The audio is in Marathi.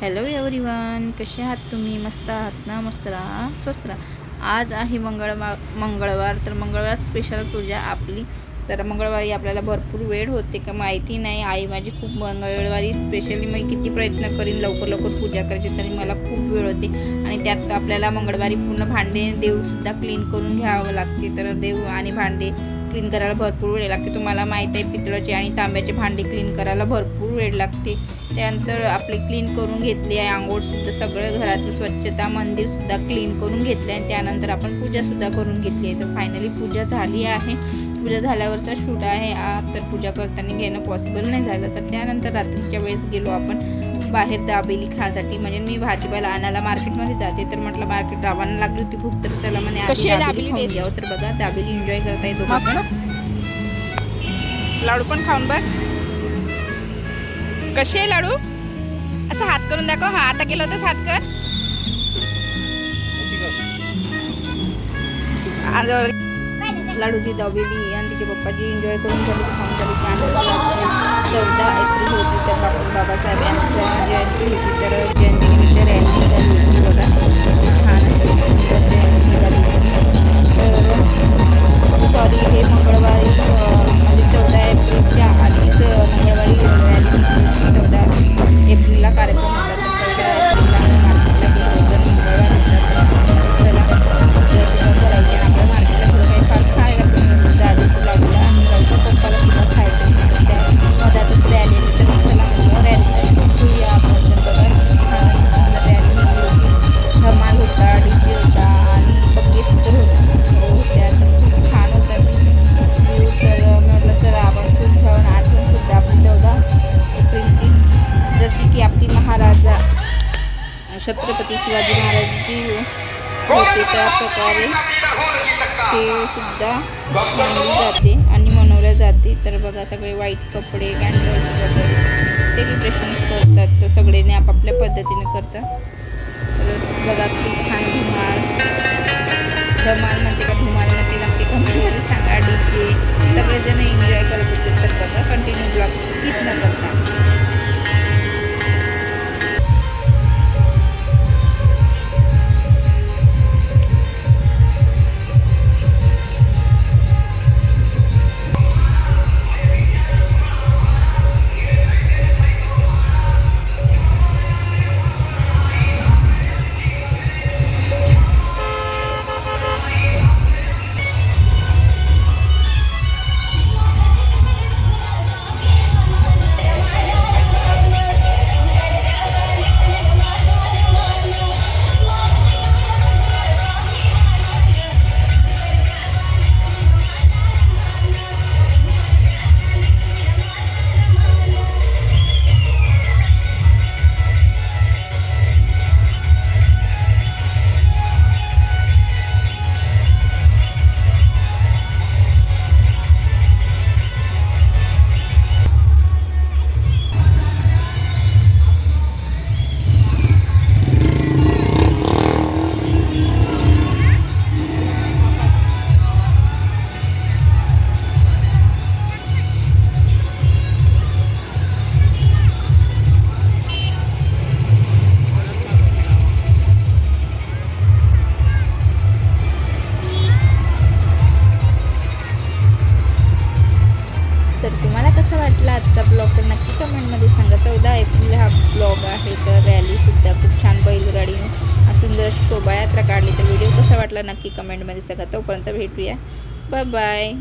हॅलो एव्हरीवन, कसे आहात तुम्ही? मस्त आहात ना? मस्त राहा, स्वस्त राहा. आज आहे मंगळवार. तर मंगळवार स्पेशल पूजा आपली. तर मंगळवारी आपल्याला भरपूर वेळ होते का माहिती नाही. आई माझी खूप मंगळवारी स्पेशली मी किती प्रयत्न करीन लवकर लवकर पूजा करायची, तरी मला खूप वेळ होते. आणि त्यात आपल्याला मंगळवारी पूर्ण भांडे देवसुद्धा क्लीन करून घ्यावं लागते. तर देव आणि भांडे क्लीन करायला भरपूर वेळ लागते. तुम्हाला माहीत आहे, पितळाचे आणि तांब्याचे भांडे क्लीन करायला भरपूर वेळ लागते. त्यानंतर आपले क्लीन करून घेतली आहे, आंघोळसुद्धा सगळं घरातलं स्वच्छता, मंदिरसुद्धा क्लीन करून घेतले आणि त्यानंतर आपण पूजासुद्धा करून घेतली आहे. तर फायनली पूजा झाली आहे. पूजा झाल्यावरचा शूट आहे. तर पूजा करताना घेणं पॉसिबल नाही झालं. तर त्यानंतर रात्रीच्या वेळेस गेलो आपण बाहेर दाबेली खाण्यासाठी. म्हणजे मी भाजीपाला आणायला मार्केटमध्ये जाते, तर म्हटलं मार्केट रावायला लागली होती खूप, तर चला म्हणे दाबेली खाऊन घ्यावं. तर बघा दाबेली एन्जॉय करता येतो. लाडू पण खाऊन बघ कसे आहे लाडू. असं हात करून दाखव. हा आता केलं होतंच हात कर. लाडूची दाबेली आणि तिचे पप्पाची एन्जॉय करून झाली, खाऊन झाली. त्यानंतर 14 एप्रिल होती, तर डॉक्टर बाबासाहेबांच्या जयंती होती. तर जयंतीनिमित्त रॅली निघाली होती. बघा छान अशी सुंदर जयंती निघाली होती. तर सॉरी, हे मंगळवारी म्हणजे 14 एप्रिलच्या आधीच मंगळवारी रॅली निघली होती. 14 एप्रिलला कार्यक्रम होता. तर 14 एप्रिलला मार्केटला गेलो. तर मंगळवार होता. चला करायची आणि आपल्या मार्केटला थोडं काही खायला पण जायचं लाडूला आणि लाडूच्या पप्पाला सुद्धा खायचं. त्या मधातच रॅली आली, तर चला म्हटलं रॅलीचा शूट घेऊया आपण. तर बघा छान सुंदर रॅली निघली होती. धमाल होता, डीजे होता आणि बग्गे सुद्धा होत्या. तर खूप छान होता व्ह्यू. तर म्हटलं चला आपण शूट घेऊन आठवणसुद्धा आपली 14 एप्रिलची, जशी की आपली महाराजा छत्रपती शिवाजी महाराजची होते, त्या प्रकारे हे सुद्धा मानली जाते आणि मनवल्या जाते. तर बघा सगळे व्हाईट कपडे, कॅन्डल्स वगैरे सेलिब्रेशन करतात. तर सगळेने आपापल्या पद्धतीने करतात. तर बघा किती छान धमाल म्हणते का धुमाल म्हणते नक्की कमेंटमध्ये सांगा. डीजे सगळेजण एन्जॉय करत होते. तर बघा कंटिन्यू ब्लॉग स्किप न करता. तर तुम्हाला कसा वाटला आजचा ब्लॉग, तर नक्की कमेंटमध्ये सांगा. 14 एप्रिल हा ब्लॉग आहे. तर रॅलीसुद्धा खूप छान बैलगाडीने सुंदर शोभायात्रा काढली. तर व्हिडिओ कसा वाटला नक्की कमेंटमध्ये सांगा. तोपर्यंत भेटूया. Bye bye.